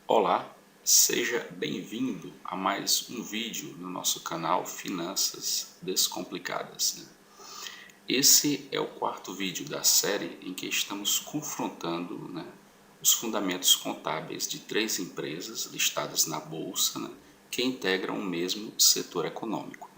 Olá, seja bem-vindo a mais um vídeo no nosso canal Finanças Descomplicadas, né? Esse é o quarto vídeo da série em que estamos confrontando, né, os fundamentos contábeis de três empresas listadas na Bolsa, né, que integram o mesmo setor econômico.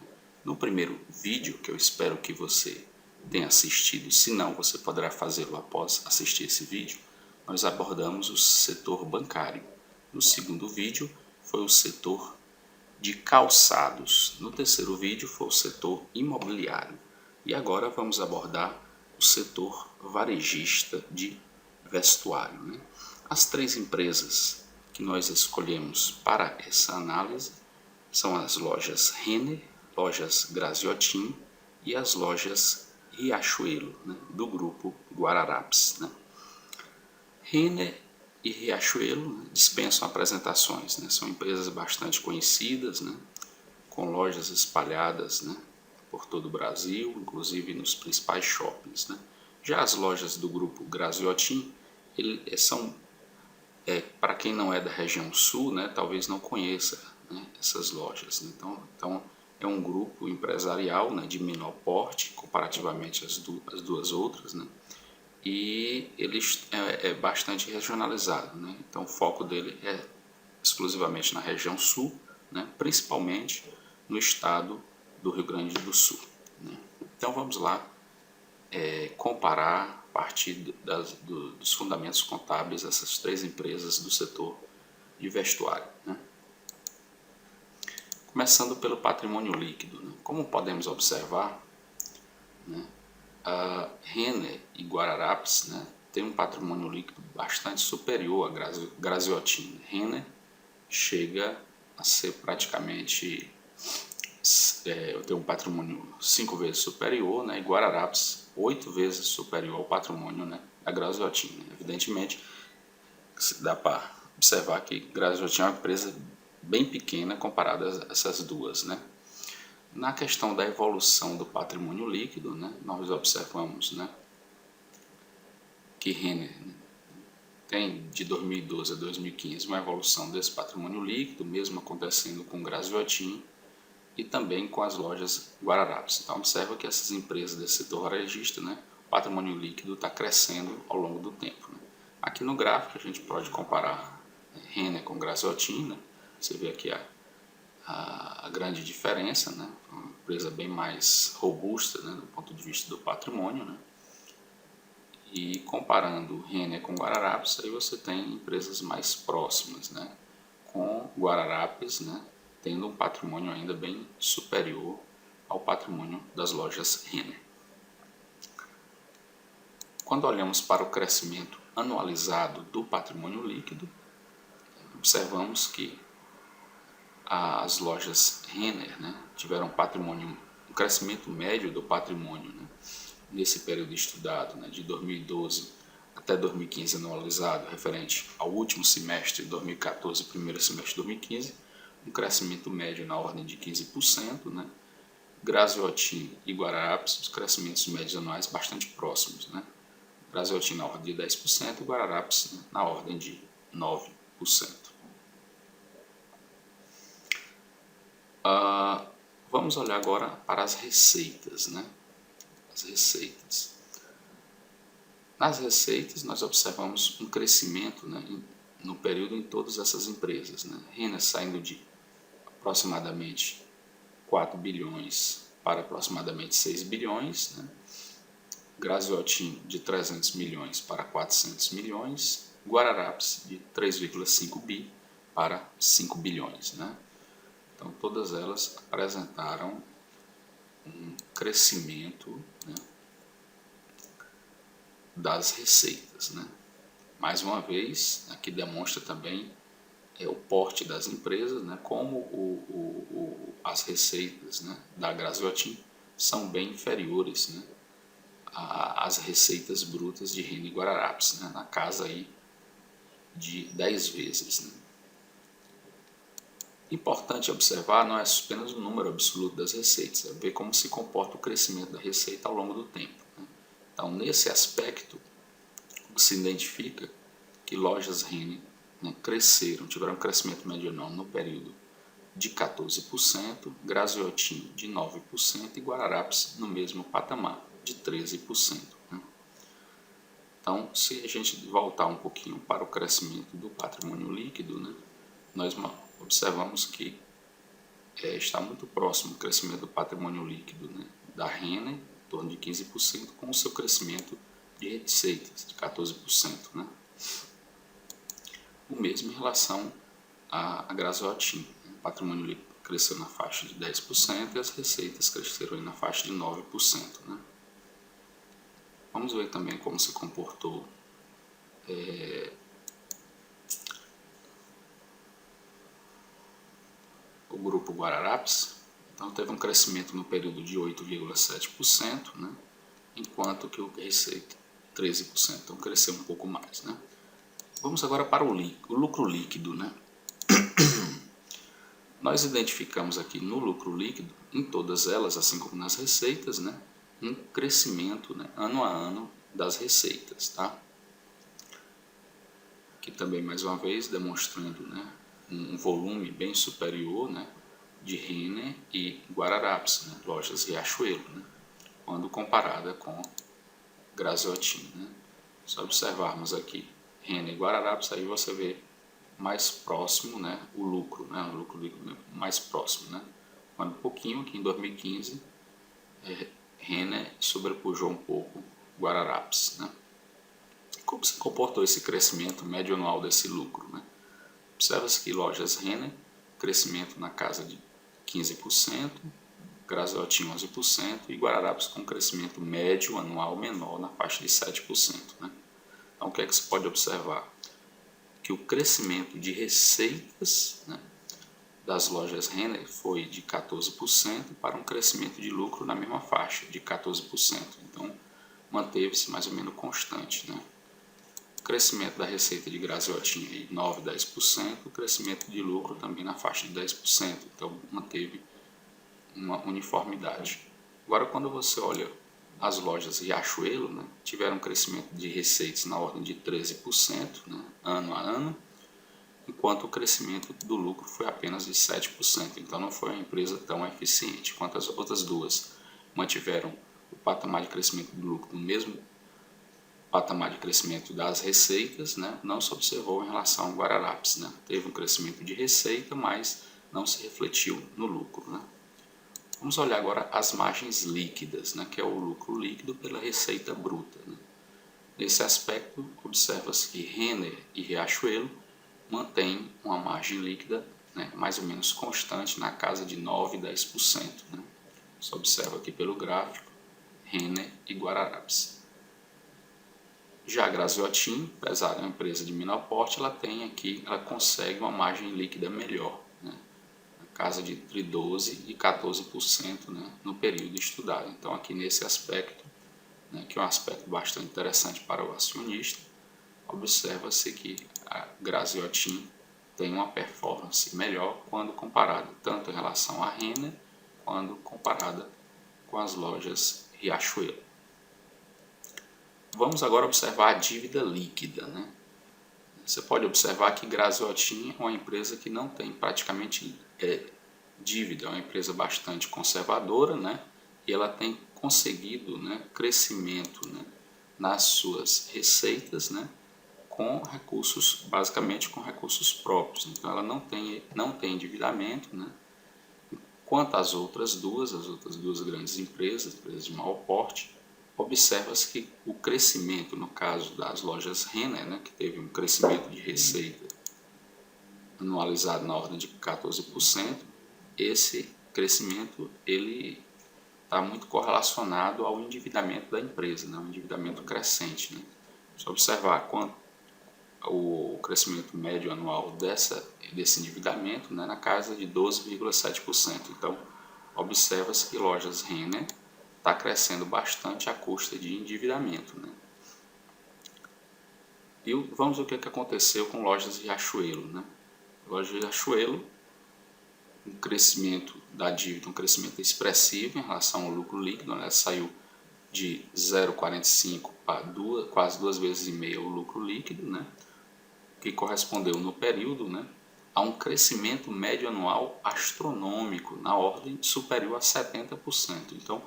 No primeiro vídeo, que eu espero que você tenha assistido, se não, você poderá fazê-lo após assistir esse vídeo, nós abordamos o setor bancário. No segundo vídeo foi o setor de calçados. No terceiro vídeo foi o setor imobiliário. E agora vamos abordar o setor varejista de vestuário, né? As três empresas que nós escolhemos para essa análise são as lojas Renner, lojas Graziotin e as lojas Riachuelo, né, do grupo Guararapes, né? Renner e Riachuelo dispensam apresentações, né? São empresas bastante conhecidas, né? Com lojas espalhadas, né, por todo o Brasil, inclusive nos principais shoppings, né? Já as lojas do grupo Graziotin são, para quem não é da região sul, né, talvez não conheça, né, essas lojas, né? Então é um grupo empresarial, né, de menor porte comparativamente às duas outras, né? E ele é bastante regionalizado, né? Então o foco dele é exclusivamente na região sul, né? Principalmente no estado do Rio Grande do Sul, né? Então vamos lá comparar a partir dos fundamentos contábeis essas três empresas do setor de vestuário, né? Começando pelo patrimônio líquido, né? Como podemos observar, né, a Renner e Guararapes, né, tem um patrimônio líquido bastante superior a Graziotin. Renner chega a ser praticamente tem um patrimônio 5 vezes superior, né, e Guararapes 8 vezes superior ao patrimônio, né, da Graziotin. Né? Evidentemente, dá para observar que Graziotin é uma empresa bem pequena comparada a essas duas, né? Na questão da evolução do patrimônio líquido, né, nós observamos, né, que Renner, né, tem de 2012 a 2015 uma evolução desse patrimônio líquido, mesmo acontecendo com Graziotin e também com as lojas Guararapes. Então observa que essas empresas desse setor varejista, né, o patrimônio líquido está crescendo ao longo do tempo, né? Aqui no gráfico a gente pode comparar Renner com Graziotin, né? Você vê aqui a grande diferença, né? Uma empresa bem mais robusta, né, do ponto de vista do patrimônio, né? E comparando Renner com Guararapes, aí você tem empresas mais próximas, né? Com Guararapes, né, tendo um patrimônio ainda bem superior ao patrimônio das lojas Renner. Quando olhamos para o crescimento anualizado do patrimônio líquido, observamos que as lojas Renner, né, tiveram um crescimento médio do patrimônio, né, nesse período estudado, né, de 2012 até 2015 anualizado, referente ao último semestre de 2014 e primeiro semestre de 2015, um crescimento médio na ordem de 15%, né? Graziotin e Guararapes, os crescimentos médios anuais bastante próximos, né? Graziotin na ordem de 10% e Guararapes, né, na ordem de 9%. Vamos olhar agora para as receitas, né? As receitas. Nas receitas, nós observamos um crescimento, né, no período em todas essas empresas, né? Renner saindo de aproximadamente 4 bilhões para aproximadamente 6 bilhões, né? Graziotin de 300 milhões para 400 milhões, Guararapes de 3,5 bi para 5 bilhões, né? Então todas elas apresentaram um crescimento, né, das receitas, né? Mais uma vez, aqui demonstra também o porte das empresas, né, como as receitas, né, da Graziotin são bem inferiores, né, às receitas brutas de Renner e Guararapes, né, na casa aí de 10 vezes. Né? Importante observar não é apenas o número absoluto das receitas, é ver como se comporta o crescimento da receita ao longo do tempo. Né? Então, nesse aspecto, se identifica que lojas Renner né, tiveram um crescimento médio anual no período de 14%, Graziotin de 9% e Guararapes no mesmo patamar de 13%. Né? Então, se a gente voltar um pouquinho para o crescimento do patrimônio líquido, né, nós observamos que está muito próximo o crescimento do patrimônio líquido, né, da Renner, em torno de 15%, com o seu crescimento de receitas de 14%. Né? O mesmo em relação a Graziotin. O patrimônio líquido cresceu na faixa de 10% e as receitas cresceram na faixa de 9%. Né? Vamos ver também como se comportou o grupo Guararapes. Então teve um crescimento no período de 8,7%, né? Enquanto que o receita 13%, então cresceu um pouco mais. Né? Vamos agora para o lucro líquido. Né? Nós identificamos aqui no lucro líquido, em todas elas, assim como nas receitas, né, um crescimento, né, ano a ano das receitas. Tá? Aqui também, mais uma vez, demonstrando, né, um volume bem superior, né, de Renner e Guararapes, né, lojas Riachuelo, né, quando comparada com Graziotin. Né. Se observarmos aqui Renner e Guararapes, aí você vê mais próximo, né, o lucro líquido mais próximo, né, quando um pouquinho aqui em 2015 Renner sobrepujou um pouco Guararapes, né. Como se comportou esse crescimento médio anual desse lucro, né? Observa-se que lojas Renner, crescimento na casa de 15%, Graziotin 11% e Guararapes com crescimento médio anual menor na faixa de 7%, né. Então o que é que se pode observar? Que o crescimento de receitas, né, das lojas Renner foi de 14% para um crescimento de lucro na mesma faixa, de 14%. Então, manteve-se mais ou menos constante. Né? O crescimento da receita de Graziotin aí 9%, 10%, o crescimento de lucro também na faixa de 10%. Então, manteve uma uniformidade. Agora, quando você olha as lojas Riachuelo, né, tiveram um crescimento de receitas na ordem de 13%, né, ano a ano, enquanto o crescimento do lucro foi apenas de 7%. Então não foi uma empresa tão eficiente quanto as outras duas. Mantiveram o patamar de crescimento do lucro no mesmo patamar de crescimento das receitas, né, não se observou em relação ao Guararapes. Né. Teve um crescimento de receita, mas não se refletiu no lucro. Né. Vamos olhar agora as margens líquidas, né, que é o lucro líquido pela receita bruta. Né. Nesse aspecto, observa-se que Renner e Riachuelo mantêm uma margem líquida, né, mais ou menos constante na casa de 9% a 10%. Né. Você observa aqui pelo gráfico Renner e Guararapes. Já a Graziotin, apesar de uma empresa de menor porte, ela consegue uma margem líquida melhor, né, casa de entre 12% e 14%, né, no período estudado. Então aqui nesse aspecto, né, que é um aspecto bastante interessante para o acionista, observa-se que a Graziotin tem uma performance melhor quando comparada tanto em relação à Renner quando comparada com as lojas Riachuelo. Vamos agora observar a dívida líquida. Né? Você pode observar que Graziotin é uma empresa que não tem praticamente dívida, é uma empresa bastante conservadora, né? E ela tem conseguido, né, crescimento, né, nas suas receitas, né, com recursos, basicamente com recursos próprios. Então ela não tem endividamento, né? Quanto às outras duas grandes empresas de maior porte, observa-se que o crescimento, no caso das lojas Renner, né, que teve um crescimento de receita anualizado na ordem de 14%, esse crescimento ele está muito correlacionado ao endividamento da empresa, né, um endividamento crescente. Né. Se observar quanto o crescimento médio anual desse endividamento, né, na casa de 12,7%. Então, observa-se que lojas Renner está crescendo bastante à custa de endividamento. Né? E vamos ver o que aconteceu com lojas Riachuelo. Né? Lojas Riachuelo, um crescimento da dívida, um crescimento expressivo em relação ao lucro líquido, né? Saiu de 0,45 para quase 2,5 vezes o lucro líquido, né? que correspondeu no período, né, a um crescimento médio anual astronômico, na ordem superior a 70%. Então,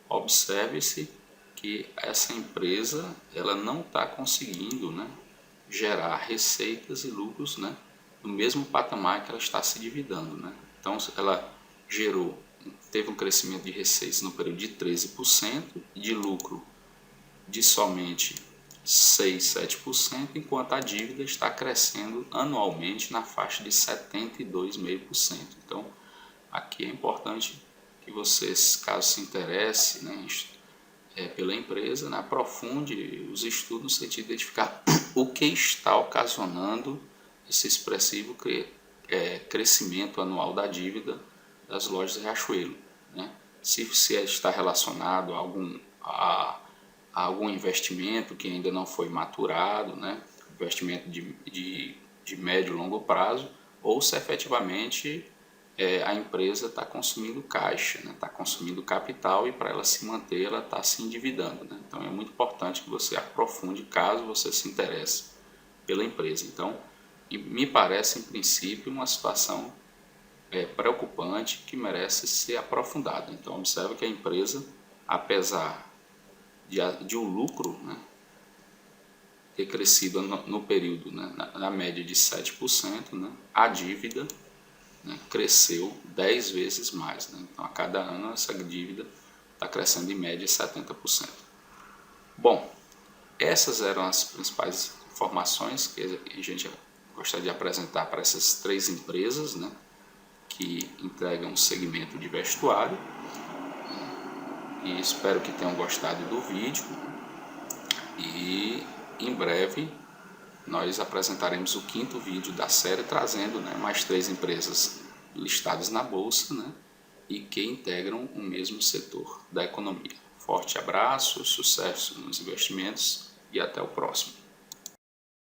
observe-se que essa empresa ela não está conseguindo, né, gerar receitas e lucros, né, no mesmo patamar que ela está se endividando, né? Então, ela teve um crescimento de receitas no período de 13% e de lucro de somente 6, 7%, enquanto a dívida está crescendo anualmente na faixa de 72,5%. Então, aqui é importante que vocês, caso se interesse, né, pela empresa, né, aprofunde os estudos no sentido de identificar o que está ocasionando esse expressivo crescimento anual da dívida das lojas Riachuelo, né? Se está relacionado a algum investimento que ainda não foi maturado, né? Investimento de médio e longo prazo, ou se efetivamente a empresa está consumindo caixa, está consumindo capital, e para ela se manter ela está se endividando, né? Então é muito importante que você aprofunde caso você se interesse pela empresa. Então, me parece em princípio uma situação preocupante que merece ser aprofundada. Então observe que a empresa, apesar de um lucro, né, ter crescido no período, né, na média de 7%, né, a dívida, né, cresceu 10 vezes mais, né? Então a cada ano essa dívida está crescendo em média 70%. Bom, essas eram as principais informações que a gente gostaria de apresentar para essas 3 empresas, né, que entregam um segmento de vestuário, e espero que tenham gostado do vídeo, e em breve nós apresentaremos o 5º vídeo da série, trazendo, né, mais 3 empresas listadas na bolsa, né, e que integram o mesmo setor da economia. Forte abraço, sucesso nos investimentos e até o próximo.